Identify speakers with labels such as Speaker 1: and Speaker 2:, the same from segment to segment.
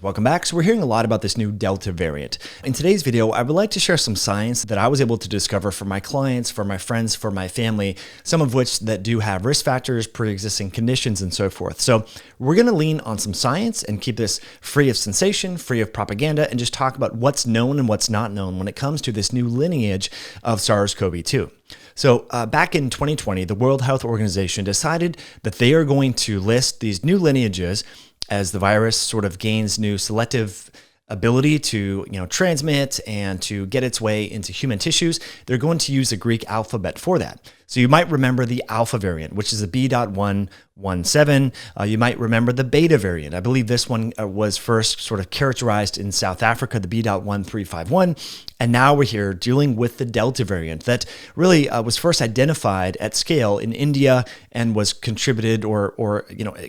Speaker 1: Welcome back. So we're hearing a lot about this new Delta variant. In today's video, I would like to share some science that I was able to discover for my clients, for my friends, for my family, some of which that do have risk factors, pre-existing conditions, and so forth. So we're going to lean on some science and keep this free of sensation, free of propaganda, and just talk about what's known and what's not known when it comes to this new lineage of SARS-CoV-2. So back in 2020, the World Health Organization decided that they are going to list these new lineages as the virus sort of gains new selective ability to transmit and to get its way into human tissues. They're going to use the Greek alphabet for that. So you might remember the alpha variant, which is a B.117. You might remember the beta variant. I believe this one was first sort of characterized in South Africa, the B.1351. And now we're here dealing with the Delta variant that really was first identified at scale in India and was contributed or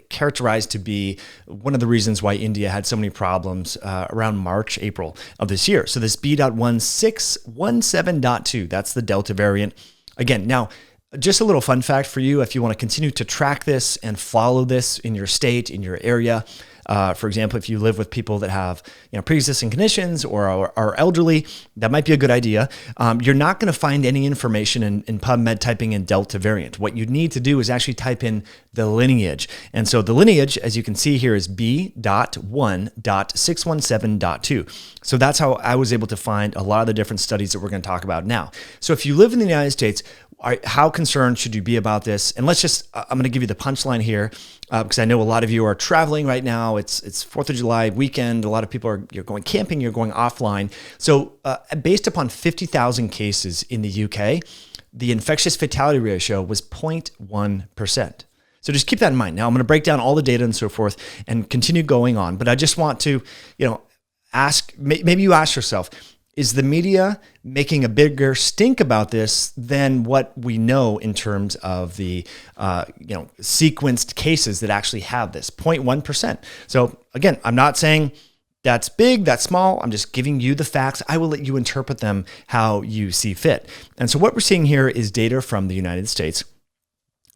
Speaker 1: characterized to be one of the reasons why India had so many problems around March, April of this year. So this B.1617.2, that's the Delta variant. Again, now, just a little fun fact for you, if you want to continue to track this and follow this in your state, in your area. For example, if you live with people that have pre-existing conditions or are elderly, that might be a good idea. You're not going to find any information in PubMed typing in Delta variant. What you need to do is actually type in the lineage. And so the lineage, as you can see here, is B.1.617.2. So that's how I was able to find a lot of the different studies that we're going to talk about now. So if you live in the United States, how concerned should you be about this? And I'm going to give you the punchline here because I know a lot of you are traveling right now. It's 4th of July weekend. A lot of people you're going camping, you're going offline. So based upon 50,000 cases in the UK, the infectious fatality ratio was 0.1%. So just keep that in mind. Now I'm going to break down all the data and so forth and continue going on. But I just want to, maybe you ask yourself, is the media making a bigger stink about this than what we know in terms of the sequenced cases that actually have this 0.1%? So again, I'm not saying that's big, that's small. I'm just giving you the facts. I will let you interpret them how you see fit. And so what we're seeing here is data from the United States.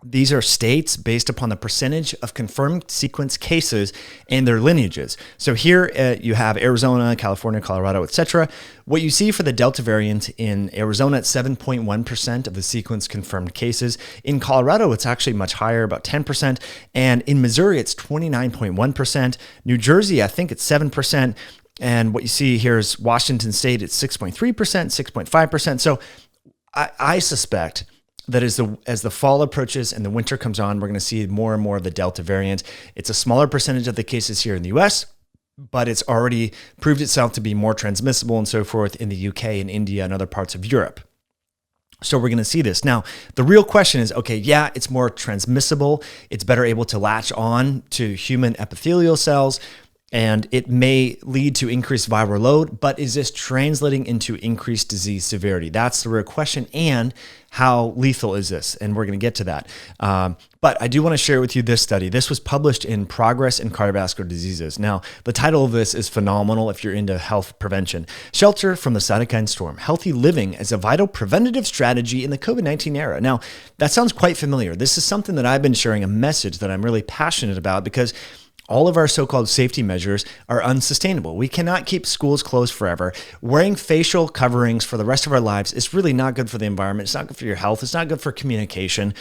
Speaker 1: These are states based upon the percentage of confirmed sequence cases and their lineages. So here you have Arizona, California, Colorado, etc. What you see for the Delta variant in Arizona, it's 7.1% of the sequence confirmed cases. In Colorado, it's actually much higher, about 10%. And in Missouri, it's 29.1%. New Jersey, I think it's 7%. And what you see here is Washington State, it's 6.3%, 6.5%. So I suspect that as the fall approaches and the winter comes on, we're going to see more and more of the Delta variant. It's a smaller percentage of the cases here in the US, but it's already proved itself to be more transmissible and so forth in the UK and India and other parts of Europe. So we're going to see this. Now, the real question is, okay, yeah, it's more transmissible. It's better able to latch on to human epithelial cells, and it may lead to increased viral load, but is this translating into increased disease severity? That's the real question. And how lethal is this? And we're going to get to that. But I do want to share with you this study. This was published in Progress in Cardiovascular Diseases. Now, the title of this is phenomenal if you're into health prevention. Shelter from the Cytokine Storm, Healthy Living as a Vital Preventative Strategy in the COVID-19 Era. Now, that sounds quite familiar. This is something that I've been sharing, a message that I'm really passionate about because all of our so-called safety measures are unsustainable. We cannot keep schools closed forever. Wearing facial coverings for the rest of our lives is really not good for the environment. It's not good for your health. It's not good for communication.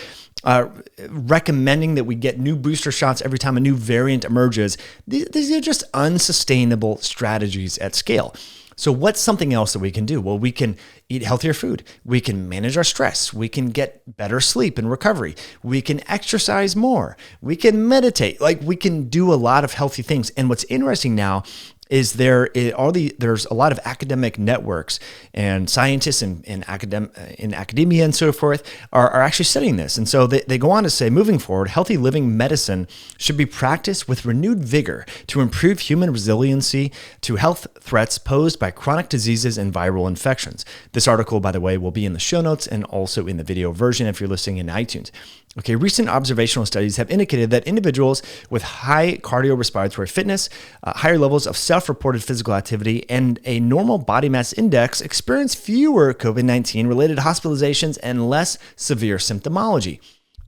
Speaker 1: Recommending that we get new booster shots every time a new variant emerges, these are just unsustainable strategies at scale. So what's something else that we can do? Well, we can eat healthier food. We can manage our stress. We can get better sleep and recovery. We can exercise more. We can meditate. We can do a lot of healthy things. And what's interesting now is there's a lot of academic networks and scientists in academia and so forth are actually studying this. And so they go on to say, moving forward, healthy living medicine should be practiced with renewed vigor to improve human resiliency to health threats posed by chronic diseases and viral infections. This article, by the way, will be in the show notes and also in the video version if you're listening in iTunes. Okay, recent observational studies have indicated that individuals with high cardiorespiratory fitness, higher levels of self-reported physical activity, and a normal body mass index experience fewer COVID-19 related hospitalizations and less severe symptomology.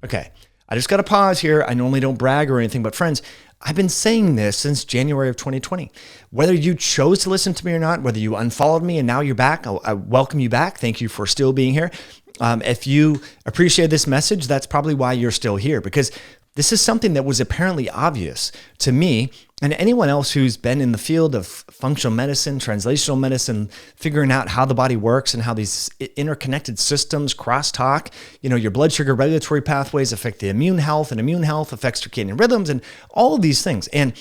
Speaker 1: Okay, I just got to pause here. I normally don't brag or anything, but friends, I've been saying this since January of 2020. Whether you chose to listen to me or not, whether you unfollowed me and now you're back, I welcome you back. Thank you for still being here. If you appreciate this message, that's probably why you're still here, because this is something that was apparently obvious to me and anyone else who's been in the field of functional medicine, translational medicine, figuring out how the body works and how these interconnected systems crosstalk. Your blood sugar regulatory pathways affect the immune health, and immune health affects circadian rhythms and all of these things. And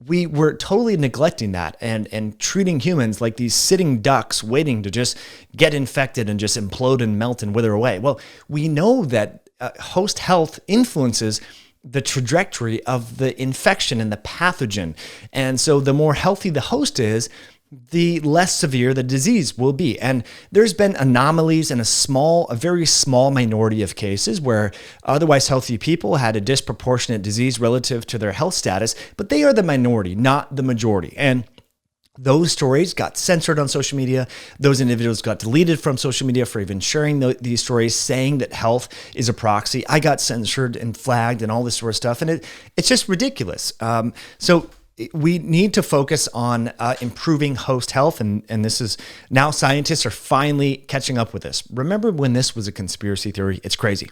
Speaker 1: we were totally neglecting that and treating humans like these sitting ducks waiting to just get infected and just implode and melt and wither away. Well, we know that host health influences the trajectory of the infection and the pathogen. And so the more healthy the host is, the less severe the disease will be. And there's been anomalies in a very small minority of cases where otherwise healthy people had a disproportionate disease relative to their health status, but they are the minority, not the majority. And those stories got censored on social media. Those individuals got deleted from social media for even sharing these stories, saying that health is a proxy. I got censored and flagged and all this sort of stuff. And it's just ridiculous. So we need to focus on improving host health. And this is now scientists are finally catching up with this. Remember when this was a conspiracy theory? It's crazy.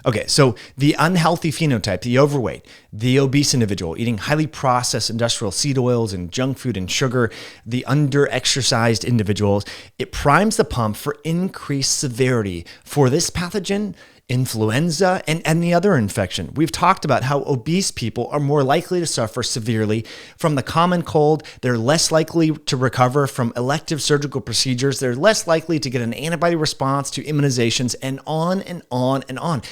Speaker 1: Okay, so the unhealthy phenotype, the overweight, the obese individual eating highly processed industrial seed oils and junk food and sugar, the under-exercised individuals, it primes the pump for increased severity for this pathogen, influenza, and the other infection. We've talked about how obese people are more likely to suffer severely from the common cold. They're less likely to recover from elective surgical procedures. They're less likely to get an antibody response to immunizations, and on and on and on.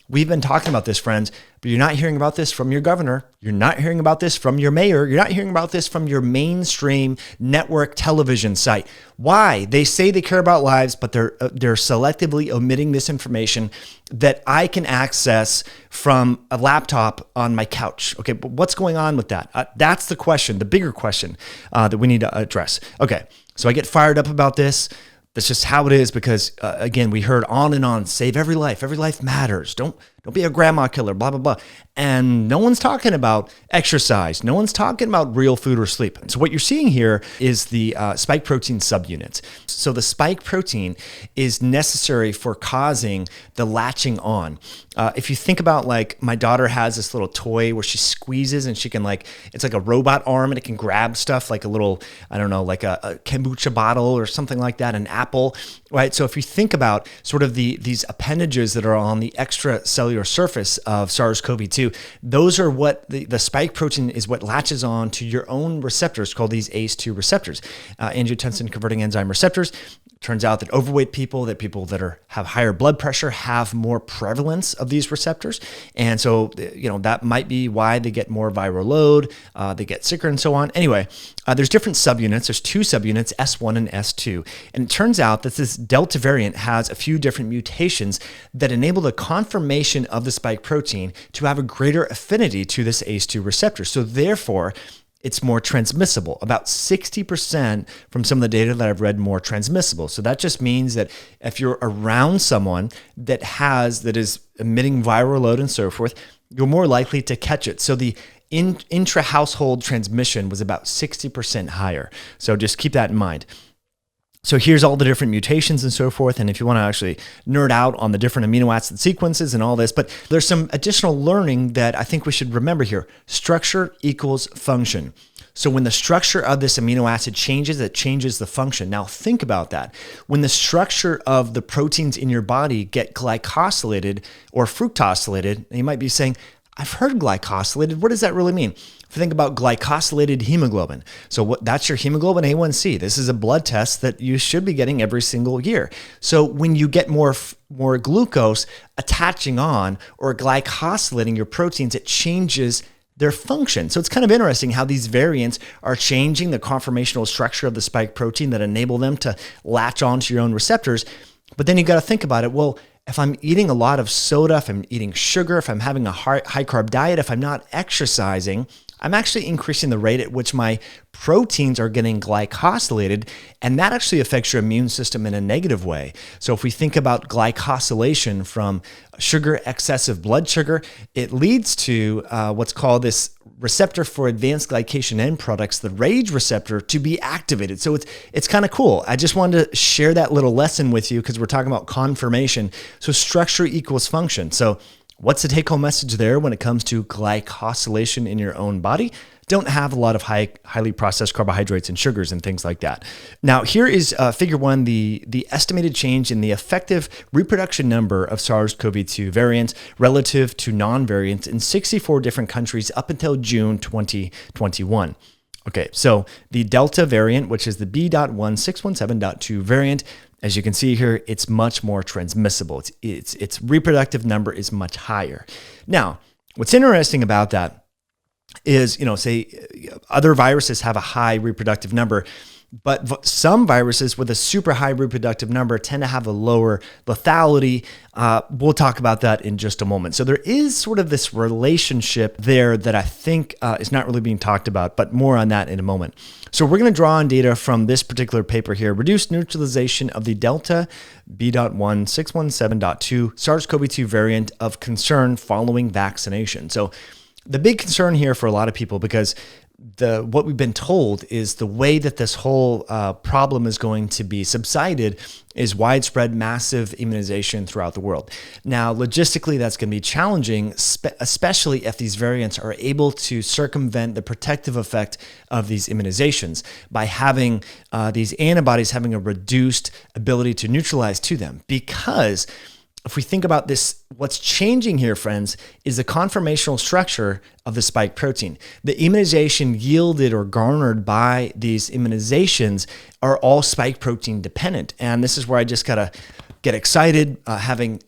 Speaker 1: We've been talking about this, friends, but you're not hearing about this from your governor. You're not hearing about this from your mayor. You're not hearing about this from your mainstream network television site. Why? They say they care about lives, but they're selectively omitting this information that I can access from a laptop on my couch. Okay, but what's going on with that? That's the question, the bigger question that we need to address. Okay, so I get fired up about this. That's just how it is because, again, we heard on and on, save every life. Every life matters. Don't be a grandma killer, blah, blah, blah. And no one's talking about exercise. No one's talking about real food or sleep. So what you're seeing here is the spike protein subunits. So the spike protein is necessary for causing the latching on. If you think about, like, my daughter has this little toy where she squeezes and she can, like, it's like a robot arm and it can grab stuff like a little, I don't know, like a kombucha bottle or something like that, an apple, right? So if you think about sort of these appendages that are on the extracellular surface of SARS-CoV-2, those are what the spike protein is what latches on to your own receptors called these ACE2 receptors, angiotensin converting enzyme receptors. Turns out that overweight people that have higher blood pressure have more prevalence of these receptors. And so, that might be why they get more viral load, they get sicker and so on. Anyway, there's different subunits. There's two subunits, S1 and S2. And it turns out that this Delta variant has a few different mutations that enable the conformation of the spike protein to have a greater affinity to this ACE2 receptor. So therefore, it's more transmissible, about 60% from some of the data that I've read, more transmissible. So that just means that if you're around someone that is emitting viral load and so forth, you're more likely to catch it. So the intra-household transmission was about 60% higher. So just keep that in mind. So here's all the different mutations and so forth. And if you want to actually nerd out on the different amino acid sequences and all this, but there's some additional learning that I think we should remember here. Structure equals function. So when the structure of this amino acid changes, it changes the function. Now think about that. When the structure of the proteins in your body get glycosylated or fructosylated, you might be saying, I've heard glycosylated. What does that really mean? If you think about glycosylated hemoglobin, so that's your hemoglobin A1C. This is a blood test that you should be getting every single year. So when you get more glucose attaching on or glycosylating your proteins, it changes their function. So it's kind of interesting how these variants are changing the conformational structure of the spike protein that enable them to latch onto your own receptors. But then you got to think about it. Well, if I'm eating a lot of soda, if I'm eating sugar, if I'm having a high carb diet, if I'm not exercising, I'm actually increasing the rate at which my proteins are getting glycosylated, and that actually affects your immune system in a negative way. So if we think about glycosylation from sugar, excessive blood sugar, it leads to what's called this receptor for advanced glycation end products, the RAGE receptor, to be activated. So it's kind of cool. I just wanted to share that little lesson with you because we're talking about conformation. So structure equals function. So what's the take-home message there when it comes to glycosylation in your own body? Don't have a lot of highly processed carbohydrates and sugars and things like that. Now, here is figure 1, the estimated change in the effective reproduction number of SARS-CoV-2 variants relative to non-variants in 64 different countries up until June 2021. Okay, so the Delta variant, which is the B.1.617.2 variant, as you can see here, it's much more transmissible. Its reproductive number is much higher. Now, what's interesting about that is, say other viruses have a high reproductive number, but some viruses with a super high reproductive number tend to have a lower lethality. We'll talk about that in just a moment. So there is sort of this relationship there that I think is not really being talked about, but more on that in a moment. So we're going to draw on data from this particular paper here, reduced neutralization of the Delta B.1.617.2 SARS-CoV-2 variant of concern following vaccination. So the big concern here for a lot of people, because what we've been told is the way that this whole problem is going to be subsided is widespread massive immunization throughout the world. Now, logistically, that's going to be challenging, especially if these variants are able to circumvent the protective effect of these immunizations by having these antibodies having a reduced ability to neutralize to them. Because if we think about this, what's changing here, friends, is the conformational structure of the spike protein. The immunization yielded or garnered by these immunizations are all spike protein dependent. And this is where I just gotta get excited, having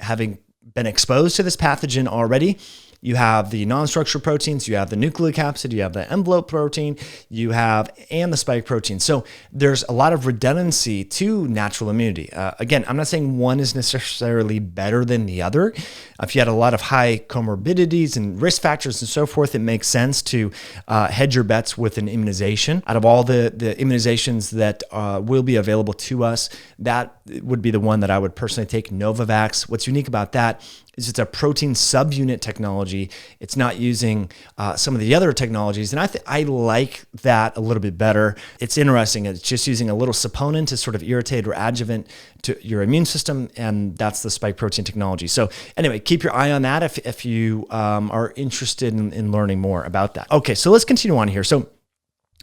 Speaker 1: been exposed to this pathogen already. You have the non-structural proteins, you have the nucleocapsid, you have the envelope protein, and the spike protein. So there's a lot of redundancy to natural immunity. Again, I'm not saying one is necessarily better than the other. If you had a lot of high comorbidities and risk factors and so forth, it makes sense to hedge your bets with an immunization. Out of all the immunizations that will be available to us, that would be the one that I would personally take, Novavax. What's unique about that is it's a protein subunit technology. It's not using some of the other technologies. And I like that a little bit better. It's interesting. It's just using a little saponin to sort of irritate or adjuvant to your immune system. And that's the spike protein technology. So anyway, keep your eye on that if you are interested in learning more about that. Okay, so let's continue on here. So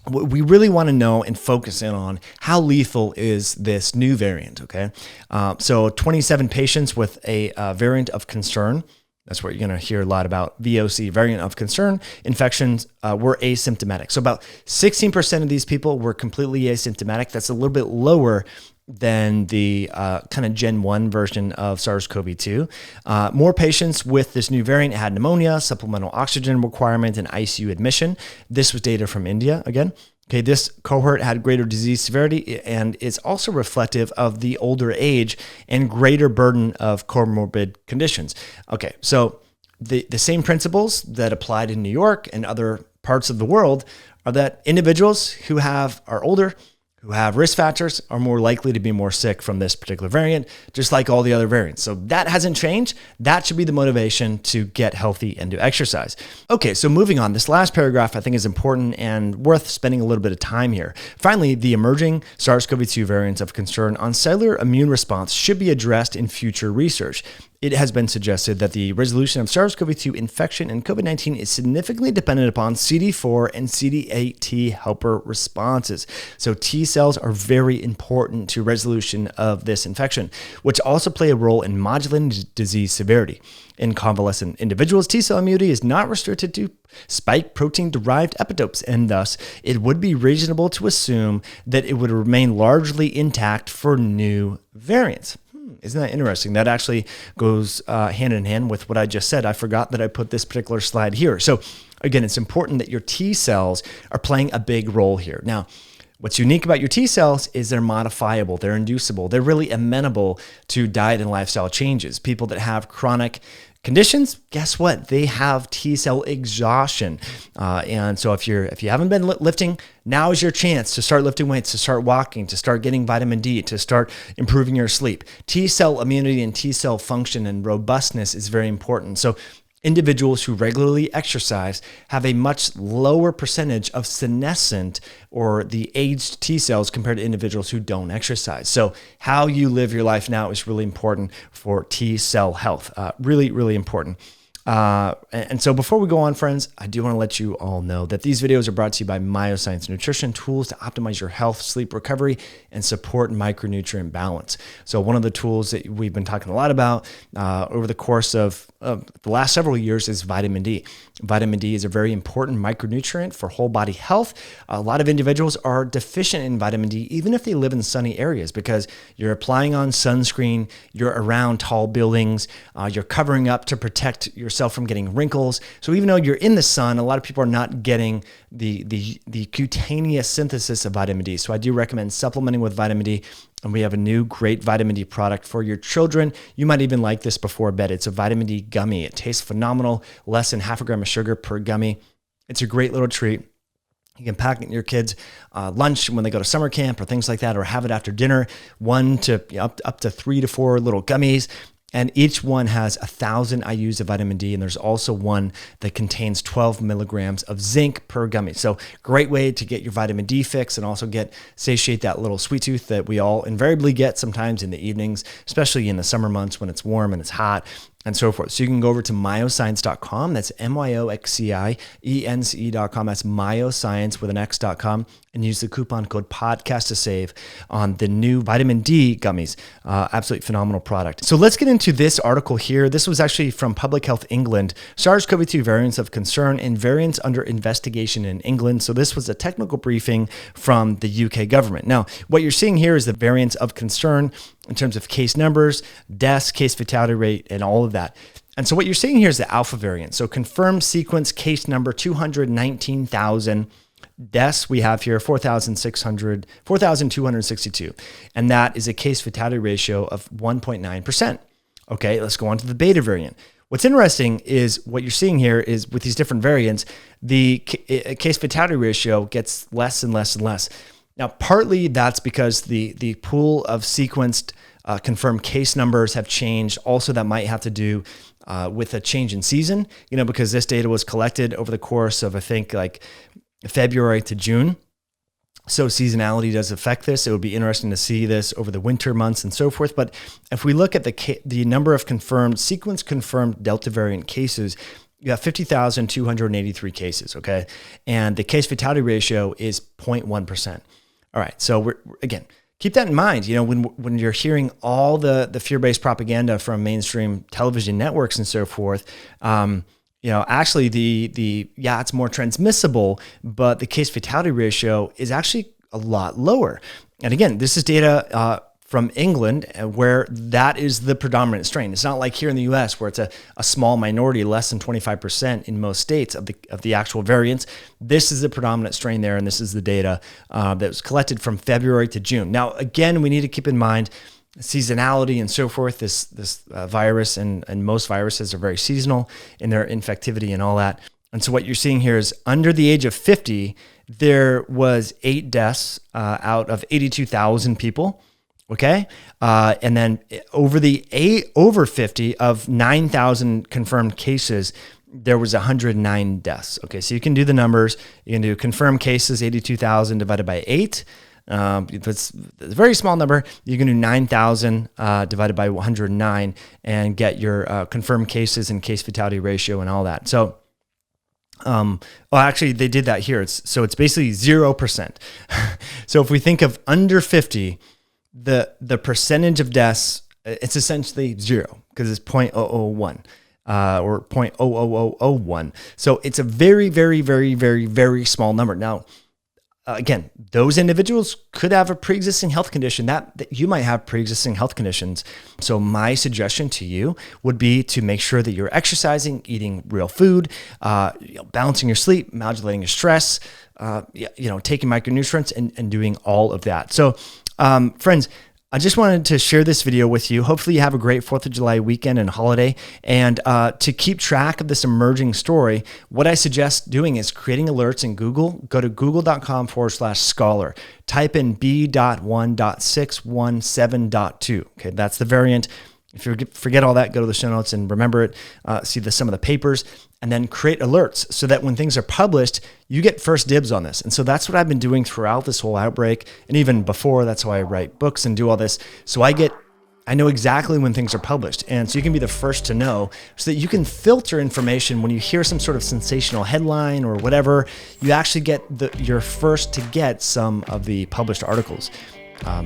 Speaker 1: we really want to know and focus in on how lethal is this new variant, okay? So 27 patients with a variant of concern. That's what you're going to hear a lot about, VOC, variant of concern. Infections were asymptomatic. So about 16% of these people were completely asymptomatic. That's a little bit lower than the kind of Gen 1 version of SARS-CoV-2. More patients with this new variant had pneumonia, supplemental oxygen requirement, and ICU admission. This was data from India again. Okay, this cohort had greater disease severity and is also reflective of the older age and greater burden of comorbid conditions. Okay, so the same principles that applied in New York and other parts of the world are that individuals who are older, who have risk factors, are more likely to be more sick from this particular variant, just like all the other variants. So that hasn't changed. That should be the motivation to get healthy and to exercise. Okay, so moving on, this last paragraph I think is important and worth spending a little bit of time here. Finally, the emerging SARS-CoV-2 variants of concern on cellular immune response should be addressed in future research. It has been suggested that the resolution of SARS-CoV-2 infection and COVID-19 is significantly dependent upon CD4 and CD8 T helper responses. So T cells are very important to resolution of this infection, which also play a role in modulating disease severity. In convalescent individuals, T cell immunity is not restricted to spike protein-derived epitopes, and thus it would be reasonable to assume that it would remain largely intact for new variants. Isn't that interesting? That actually goes hand in hand with what I just said. I forgot that I put this particular slide here. So again, it's important that your T cells are playing a big role here. Now, what's unique about your T cells is they're modifiable, they're inducible, they're really amenable to diet and lifestyle changes. People that have chronic conditions, guess what? They have T cell exhaustion. And so if you haven't been lifting, now is your chance to start lifting weights, to start walking, to start getting vitamin D, to start improving your sleep. T cell immunity and T cell function and robustness is very important. So individuals who regularly exercise have a much lower percentage of senescent or the aged T cells compared to individuals who don't exercise. So how you live your life now is really important for T cell health. Really, really important. And so before we go on, friends, I do want to let you all know that these videos are brought to you by Myoscience Nutrition, tools to optimize your health, sleep recovery, and support micronutrient balance. So one of the tools that we've been talking a lot about over the course of the last several years is vitamin D. Vitamin D is a very important micronutrient for whole body health. A lot of individuals are deficient in vitamin D, even if they live in sunny areas, because you're applying on sunscreen, you're around tall buildings, you're covering up to protect yourself from getting wrinkles. So even though you're in the sun, a lot of people are not getting the cutaneous synthesis of vitamin D. So I do recommend supplementing with vitamin D. And we have a new great vitamin D product for your children. You might even like this before bed. It's a vitamin D gummy. It tastes phenomenal, less than half a gram of sugar per gummy. It's a great little treat. You can pack it in your kids' lunch when they go to summer camp or things like that, or have it after dinner, up to 3 to 4 little gummies. And each one has 1,000 IUs of vitamin D. And there's also one that contains 12 milligrams of zinc per gummy. So great way to get your vitamin D fix and also satiate that little sweet tooth that we all invariably get sometimes in the evenings, especially in the summer months when it's warm and it's hot, and so forth. So you can go over to myoscience.com. That's MYOXCIENCE.com. That's myoscience with an X.com, and use the coupon code podcast to save on the new vitamin D gummies. Absolutely phenomenal product. So let's get into this article here. This was actually from Public Health England, SARS-CoV-2 variants of concern and variants under investigation in England. So this was a technical briefing from the UK government. Now, what you're seeing here is the variants of concern in terms of case numbers, deaths, case fatality rate, and all of that. And so what you're seeing here is the alpha variant. So confirmed sequence case number 219,000. Deaths we have here 4,262. And that is a case fatality ratio of 1.9%. Okay, let's go on to the beta variant. What's interesting is what you're seeing here is with these different variants, the case fatality ratio gets less and less and less. Now, partly that's because the pool of sequenced confirmed case numbers have changed. Also, that might have to do with a change in season, because this data was collected over the course of, I think, like February to June. So seasonality does affect this. It would be interesting to see this over the winter months and so forth. But if we look at the number of sequence confirmed Delta variant cases, you have 50,283 cases, okay? And the case fatality ratio is 0.1%. All right, so again, keep that in mind. When you're hearing all the fear-based propaganda from mainstream television networks and so forth, actually it's more transmissible, but the case fatality ratio is actually a lot lower. And again, this is data from England, where that is the predominant strain. It's not like here in the US where it's a small minority, less than 25% in most states of the actual variants. This is the predominant strain there, and this is the data that was collected from February to June. Now, again, we need to keep in mind seasonality and so forth. This virus and most viruses are very seasonal in their infectivity and all that. And so what you're seeing here is under the age of 50, there was 8 deaths out of 82,000 people. Okay. And then over 50 of 9,000 confirmed cases, there was 109 deaths. Okay. So you can do the numbers. You can do confirmed cases, 82,000 divided by 8. That's a very small number. You can do 9,000 divided by 109 and get your confirmed cases and case fatality ratio and all that. So, actually they did that here. It's basically 0%. So if we think of under 50, the percentage of deaths, it's essentially 0 because it's 0.001 or 0.00001. So it's a very, very, very, very, very small number. Now, again, those individuals could have a pre-existing health condition that you might have pre-existing health conditions. So my suggestion to you would be to make sure that you're exercising, eating real food, balancing your sleep, modulating your stress, taking micronutrients and doing all of that. So friends, I just wanted to share this video with you. Hopefully you have a great 4th of July weekend and holiday. And to keep track of this emerging story, what I suggest doing is creating alerts in Google. Go to google.com/scholar. Type in B.1.617.2. Okay, that's the variant. If you forget all that, go to the show notes and remember it, see some of the papers, and then create alerts so that when things are published, you get first dibs on this. And so that's what I've been doing throughout this whole outbreak. And even before, that's how I write books and do all this. So I know exactly when things are published. And so you can be the first to know so that you can filter information when you hear some sort of sensational headline or whatever. You actually you're first to get some of the published articles.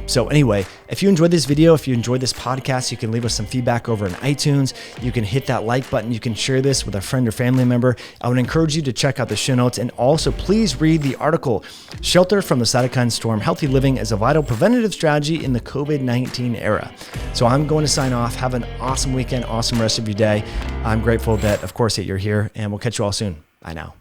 Speaker 1: So anyway, if you enjoyed this video, if you enjoyed this podcast, you can leave us some feedback over in iTunes. You can hit that like button. You can share this with a friend or family member. I would encourage you to check out the show notes, and also please read the article, Shelter from the Cytokine Storm, Healthy Living as a Vital Preventative Strategy in the COVID-19 Era. So I'm going to sign off. Have an awesome weekend, awesome rest of your day. I'm grateful that, of course, that you're here, and we'll catch you all soon. Bye now.